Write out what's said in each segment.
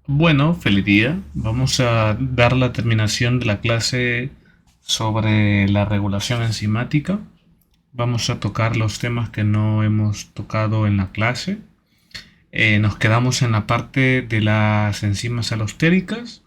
Bueno, feliz día. Vamos a dar la terminación de la clase sobre la regulación enzimática. Vamos a tocar los temas que no hemos tocado en la clase. Nos quedamos en la parte de las enzimas alostéricas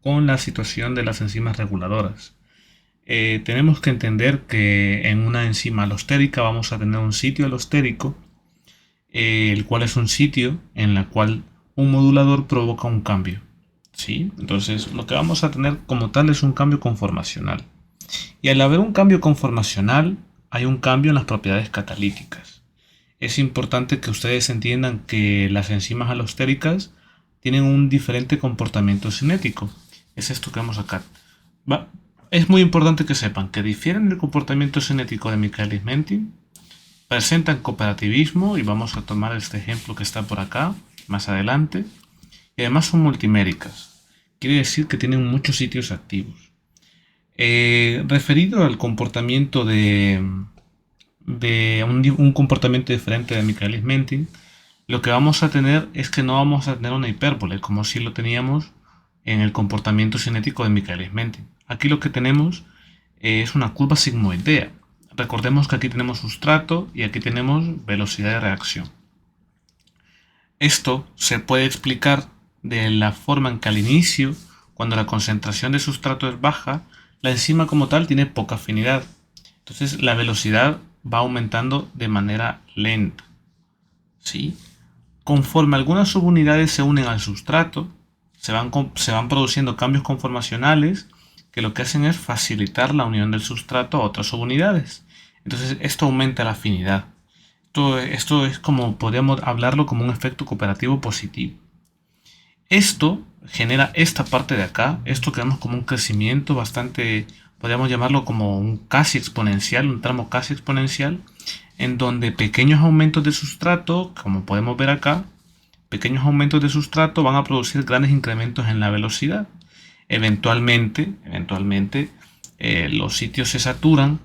con la situación de las enzimas reguladoras. Tenemos que entender que en una enzima alostérica vamos a tener un sitio alostérico, el cual es un sitio en el cual un modulador provoca un cambio. ¿Sí? Entonces lo que vamos a tener como tal es un cambio conformacional. Y al haber un cambio conformacional, hay un cambio en las propiedades catalíticas. Es importante que ustedes entiendan que las enzimas alostéricas tienen un diferente comportamiento cinético. Es esto que vemos acá. Va. Es muy importante que sepan que difieren del comportamiento cinético de Michaelis-Menten, presentan cooperativismo, y vamos a tomar este ejemplo que está por acá más adelante, y además son multiméricas. Quiere decir que tienen muchos sitios activos. Referido al comportamiento de un comportamiento diferente de Michaelis-Menten, lo que vamos a tener es que no vamos a tener una hipérbole, como si lo teníamos en el comportamiento cinético de Michaelis-Menten. Aquí lo que tenemos es una curva sigmoidea. Recordemos que aquí tenemos sustrato y aquí tenemos velocidad de reacción. Esto se puede explicar de la forma en que al inicio, cuando la concentración de sustrato es baja, la enzima como tal tiene poca afinidad. Entonces la velocidad va aumentando de manera lenta. ¿Sí? Conforme algunas subunidades se unen al sustrato, se van produciendo cambios conformacionales que lo que hacen es facilitar la unión del sustrato a otras subunidades. Entonces esto aumenta la afinidad. Esto es como podríamos hablarlo como un efecto cooperativo positivo. Esto genera esta parte de acá, esto que vemos como un crecimiento bastante, podríamos llamarlo como un casi exponencial, un tramo casi exponencial, en donde pequeños aumentos de sustrato, como podemos ver acá, pequeños aumentos de sustrato van a producir grandes incrementos en la velocidad. Eventualmente los sitios se saturan,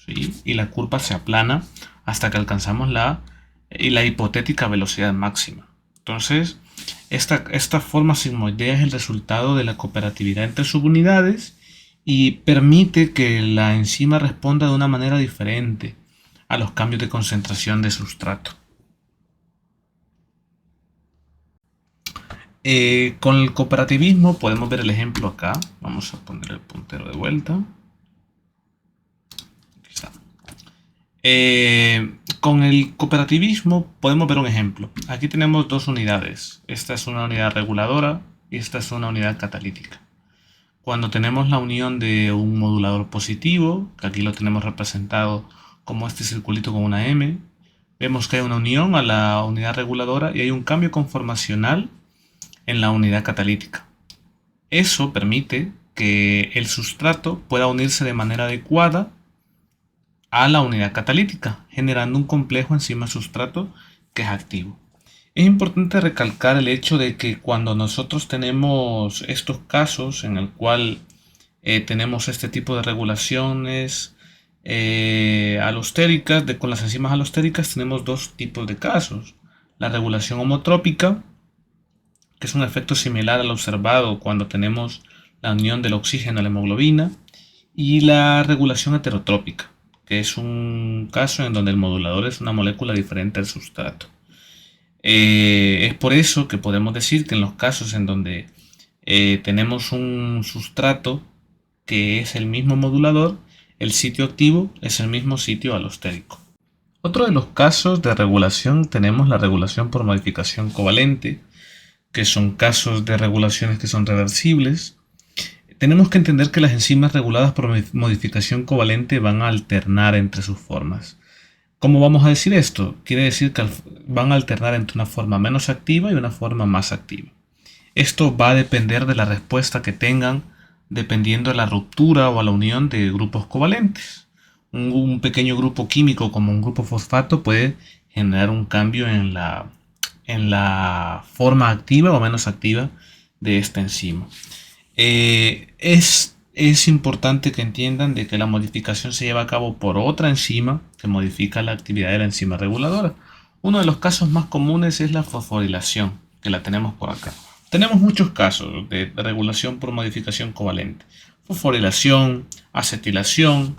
¿sí? Y la curva se aplana hasta que alcanzamos la hipotética velocidad máxima. Entonces, esta forma sigmoidea es el resultado de la cooperatividad entre subunidades y permite que la enzima responda de una manera diferente a los cambios de concentración de sustrato. Con el cooperativismo podemos ver el ejemplo acá. Vamos a poner el puntero de vuelta. Aquí está. Con el cooperativismo podemos ver un ejemplo. Aquí tenemos dos unidades. Esta es una unidad reguladora y esta es una unidad catalítica. Cuando tenemos la unión de un modulador positivo, que aquí lo tenemos representado como este circulito con una M, vemos que hay una unión a la unidad reguladora y hay un cambio conformacional en la unidad catalítica. Eso permite que el sustrato pueda unirse de manera adecuada a la unidad catalítica, generando un complejo enzima-sustrato que es activo. Es importante recalcar el hecho de que cuando nosotros tenemos estos casos en el cual tenemos este tipo de regulaciones alostéricas, con las enzimas alostéricas tenemos dos tipos de casos. La regulación homotrópica, que es un efecto similar al observado cuando tenemos la unión del oxígeno a la hemoglobina, y la regulación heterotrópica, que es un caso en donde el modulador es una molécula diferente al sustrato. Es por eso que podemos decir que en los casos en donde tenemos un sustrato que es el mismo modulador, el sitio activo es el mismo sitio alostérico. Otro de los casos de regulación tenemos la regulación por modificación covalente, que son casos de regulaciones que son reversibles. Tenemos que entender que las enzimas reguladas por modificación covalente van a alternar entre sus formas. ¿Cómo vamos a decir esto? Quiere decir que van a alternar entre una forma menos activa y una forma más activa. Esto va a depender de la respuesta que tengan dependiendo de la ruptura o a la unión de grupos covalentes. Un pequeño grupo químico como un grupo fosfato puede generar un cambio en la forma activa o menos activa de esta enzima. Es importante que entiendan de que la modificación se lleva a cabo por otra enzima que modifica la actividad de la enzima reguladora. Uno de los casos más comunes es la fosforilación, que la tenemos por acá. Tenemos muchos casos de regulación por modificación covalente. Fosforilación, acetilación,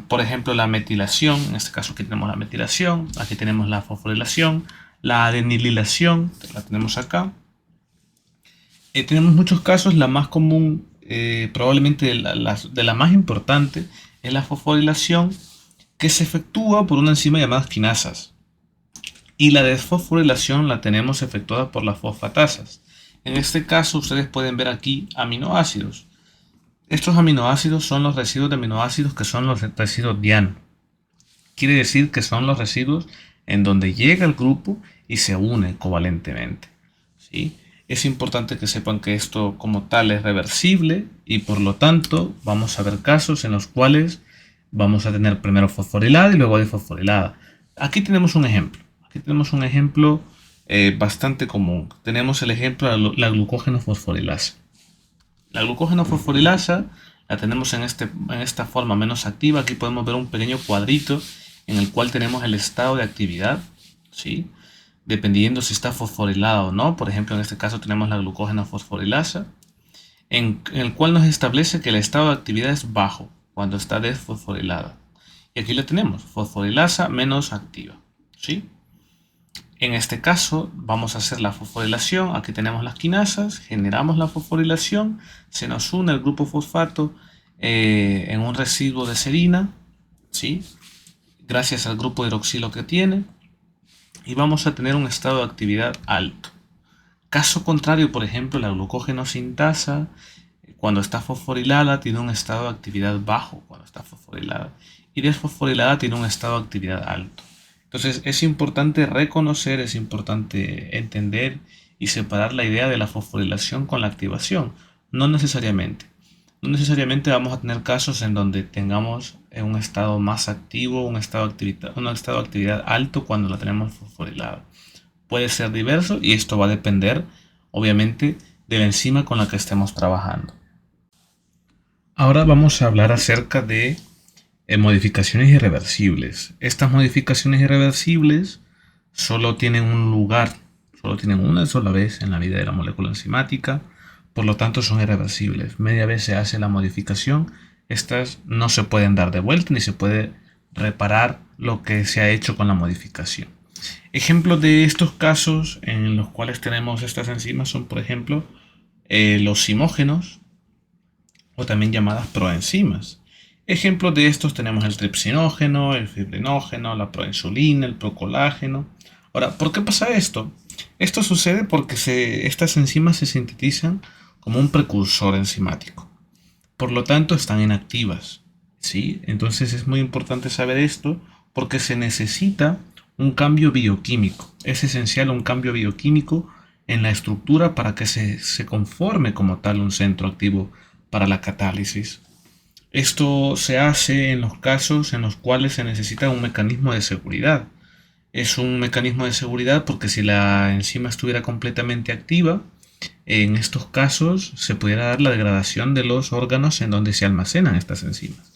por ejemplo la metilación, en este caso aquí tenemos la metilación, aquí tenemos la fosforilación, la adenililación, la tenemos acá. Tenemos muchos casos, la más común, probablemente de la más importante, es la fosforilación, que se efectúa por una enzima llamada quinasas. Y la desfosforilación la tenemos efectuada por las fosfatasas. En este caso ustedes pueden ver aquí aminoácidos. Estos aminoácidos son los residuos de aminoácidos que son los residuos diano. Quiere decir que son los residuos en donde llega el grupo y se une covalentemente, ¿sí? Es importante que sepan que esto como tal es reversible y por lo tanto vamos a ver casos en los cuales vamos a tener primero fosforilada y luego desfosforilada. Aquí tenemos un ejemplo. Aquí tenemos un ejemplo bastante común. Tenemos el ejemplo de la glucógeno fosforilasa. La glucógeno fosforilasa la tenemos en esta forma menos activa. Aquí podemos ver un pequeño cuadrito en el cual tenemos el estado de actividad, ¿sí? Dependiendo si está fosforilada o no. Por ejemplo, en este caso tenemos la glucógeno fosforilasa, en el cual nos establece que el estado de actividad es bajo cuando está desfosforilada. Y aquí lo tenemos, fosforilasa menos activa, ¿sí? En este caso vamos a hacer la fosforilación. Aquí tenemos las quinasas, generamos la fosforilación, se nos une el grupo fosfato en un residuo de serina, ¿sí? Gracias al grupo hidroxilo que tiene, y vamos a tener un estado de actividad alto. Caso contrario, por ejemplo, la glucógeno sintasa, cuando está fosforilada, tiene un estado de actividad bajo cuando está fosforilada, y desfosforilada tiene un estado de actividad alto. Entonces es importante reconocer, es importante entender y separar la idea de la fosforilación con la activación. No necesariamente. No necesariamente vamos a tener casos en donde tengamos un estado más activo, un estado de actividad alto cuando la tenemos fosforilada. Puede ser diverso y esto va a depender, obviamente, de la enzima con la que estemos trabajando. Ahora vamos a hablar acerca de modificaciones irreversibles. Estas modificaciones irreversibles solo tienen un lugar, solo tienen una sola vez en la vida de la molécula enzimática, por lo tanto son irreversibles. Media vez se hace la modificación, estas no se pueden dar de vuelta ni se puede reparar lo que se ha hecho con la modificación. Ejemplos de estos casos en los cuales tenemos estas enzimas son, por ejemplo, los zimógenos o también llamadas proenzimas. Ejemplos de estos tenemos el tripsinógeno, el fibrinógeno, la proinsulina, el procolágeno. Ahora, ¿por qué pasa esto? Esto sucede porque estas enzimas se sintetizan como un precursor enzimático. Por lo tanto, están inactivas, ¿sí? Entonces es muy importante saber esto porque se necesita un cambio bioquímico. Es esencial un cambio bioquímico en la estructura para que se conforme como tal un centro activo para la catálisis. Esto se hace en los casos en los cuales se necesita un mecanismo de seguridad. Es un mecanismo de seguridad porque si la enzima estuviera completamente activa, en estos casos se pudiera dar la degradación de los órganos en donde se almacenan estas enzimas.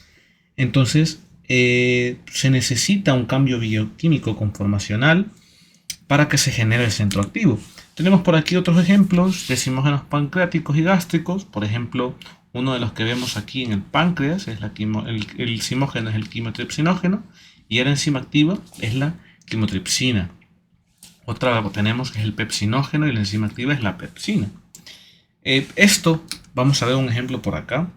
Entonces, se necesita un cambio bioquímico conformacional para que se genere el centro activo. Tenemos por aquí otros ejemplos de zimógenos pancreáticos y gástricos. Por ejemplo, uno de los que vemos aquí en el páncreas es el zimógeno es el quimotripsinógeno y la enzima activa es la quimotripsina. Otra que tenemos que es el pepsinógeno y la enzima activa es la pepsina. Esto, vamos a ver un ejemplo por acá.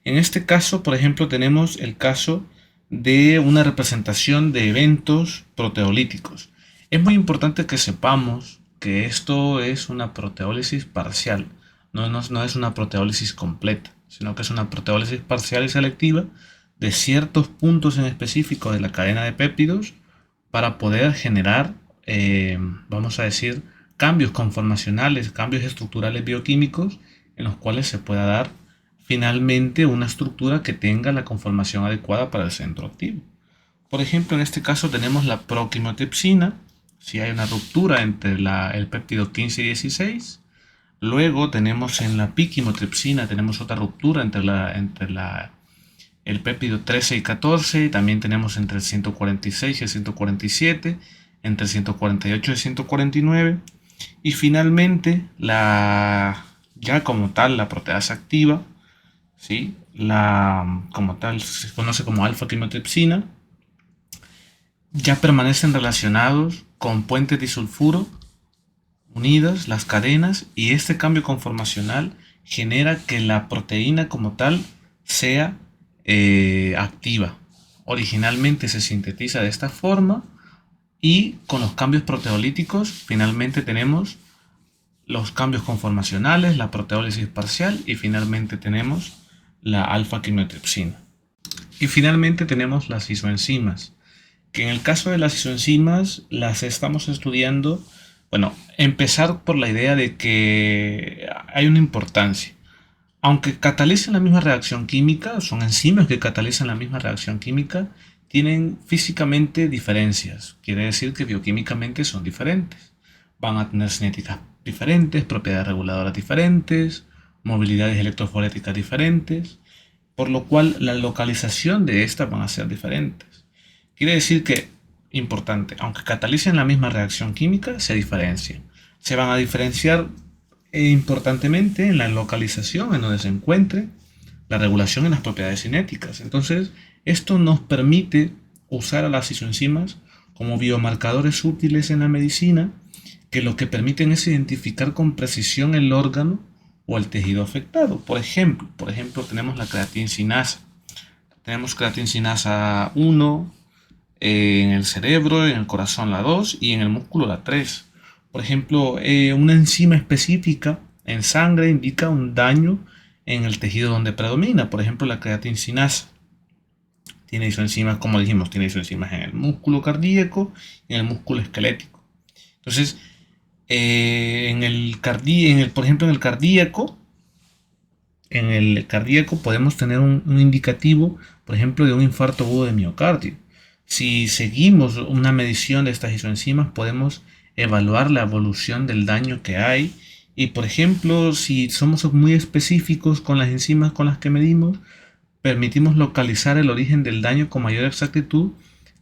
En este caso, por ejemplo, tenemos el caso de una representación de eventos proteolíticos. Es muy importante que sepamos que esto es una proteólisis parcial. No es una proteólisis completa, sino que es una proteólisis parcial y selectiva de ciertos puntos en específico de la cadena de péptidos para poder generar, vamos a decir, cambios conformacionales, cambios estructurales bioquímicos en los cuales se pueda dar finalmente una estructura que tenga la conformación adecuada para el centro activo. Por ejemplo, en este caso tenemos la proquimotripsina. Si hay una ruptura entre el péptido 15 y 16, luego tenemos en la piquimotripsina tenemos otra ruptura entre el péptido 13 y 14, también tenemos entre el 146 y el 147, entre el 148 y el 149, Y finalmente, ya como tal, la proteasa activa, ¿sí? Como tal se conoce como alfa-quimiotripsina, ya permanecen relacionados con puentes disulfuro unidas las cadenas, y este cambio conformacional genera que la proteína como tal sea activa. Originalmente se sintetiza de esta forma, y con los cambios proteolíticos finalmente tenemos los cambios conformacionales, la proteólisis parcial, y finalmente tenemos la alfa-quimiotripsina. Y finalmente tenemos las isoenzimas, que en el caso de las isoenzimas las estamos estudiando, bueno, empezar por la idea de que hay una importancia. Aunque catalicen la misma reacción química, son enzimas que catalizan la misma reacción química, tienen físicamente diferencias. Quiere decir que bioquímicamente son diferentes. Van a tener cinéticas diferentes, propiedades reguladoras diferentes, movilidades electroforéticas diferentes, por lo cual la localización de estas van a ser diferentes. Quiere decir que, importante, aunque catalicen la misma reacción química, se diferencian. Se van a diferenciar importantemente en la localización en donde se encuentre, la regulación en las propiedades cinéticas. Entonces, esto nos permite usar a las isoenzimas como biomarcadores útiles en la medicina, que lo que permiten es identificar con precisión el órgano o el tejido afectado. Por ejemplo, tenemos la creatinsinasa. Tenemos creatinsinasa 1 en el cerebro, en el corazón la 2 y en el músculo la 3. Por ejemplo, una enzima específica en sangre indica un daño en el tejido donde predomina. Por ejemplo, la creatinsinasa tiene isoenzimas, como dijimos, tiene isoenzimas en el músculo cardíaco y en el músculo esquelético. Entonces, por ejemplo, en el cardíaco podemos tener un indicativo, por ejemplo, de un infarto agudo de miocardio. Si seguimos una medición de estas isoenzimas, podemos evaluar la evolución del daño que hay. Y, por ejemplo, si somos muy específicos con las enzimas con las que medimos, permitimos localizar el origen del daño con mayor exactitud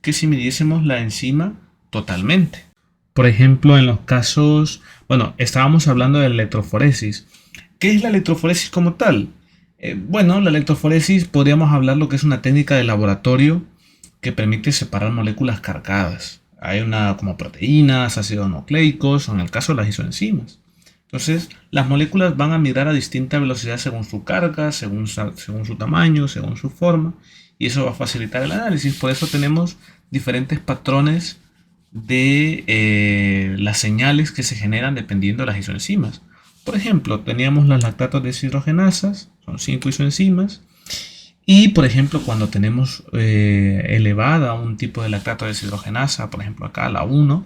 que si midiésemos la enzima totalmente. Por ejemplo, en los casos, bueno, estábamos hablando de la electroforesis. ¿Qué es la electroforesis como tal? Bueno, la electroforesis podríamos hablar lo que es una técnica de laboratorio que permite separar moléculas cargadas. Hay una como proteínas, ácidos nucleicos, o en el caso de las isoenzimas. Entonces, las moléculas van a migrar a distinta velocidad según su carga, según su tamaño, según su forma, y eso va a facilitar el análisis. Por eso tenemos diferentes patrones de las señales que se generan dependiendo de las isoenzimas. Por ejemplo, teníamos las lactatos deshidrogenasas, son 5 isoenzimas, y por ejemplo, cuando tenemos elevada un tipo de lactato deshidrogenasa, por ejemplo acá la 1,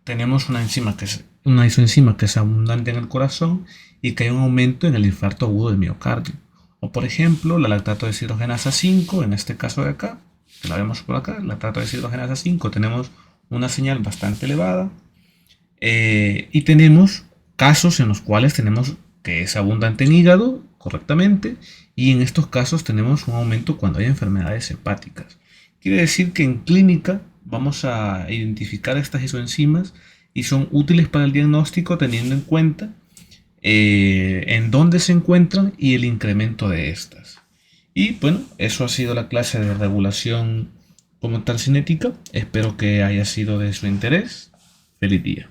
tenemos una isoenzima que es abundante en el corazón y que hay un aumento en el infarto agudo del miocardio. O por ejemplo, la lactato deshidrogenasa 5, en este caso de acá, que la vemos por acá, lactato deshidrogenasa 5, tenemos una señal bastante elevada, y tenemos casos en los cuales tenemos que es abundante en hígado correctamente, y en estos casos tenemos un aumento cuando hay enfermedades hepáticas. Quiere decir que en clínica vamos a identificar estas isoenzimas y son útiles para el diagnóstico teniendo en cuenta en dónde se encuentran y el incremento de estas. Y bueno, eso ha sido la clase de regulación como tal cinética. Espero que haya sido de su interés. Feliz día.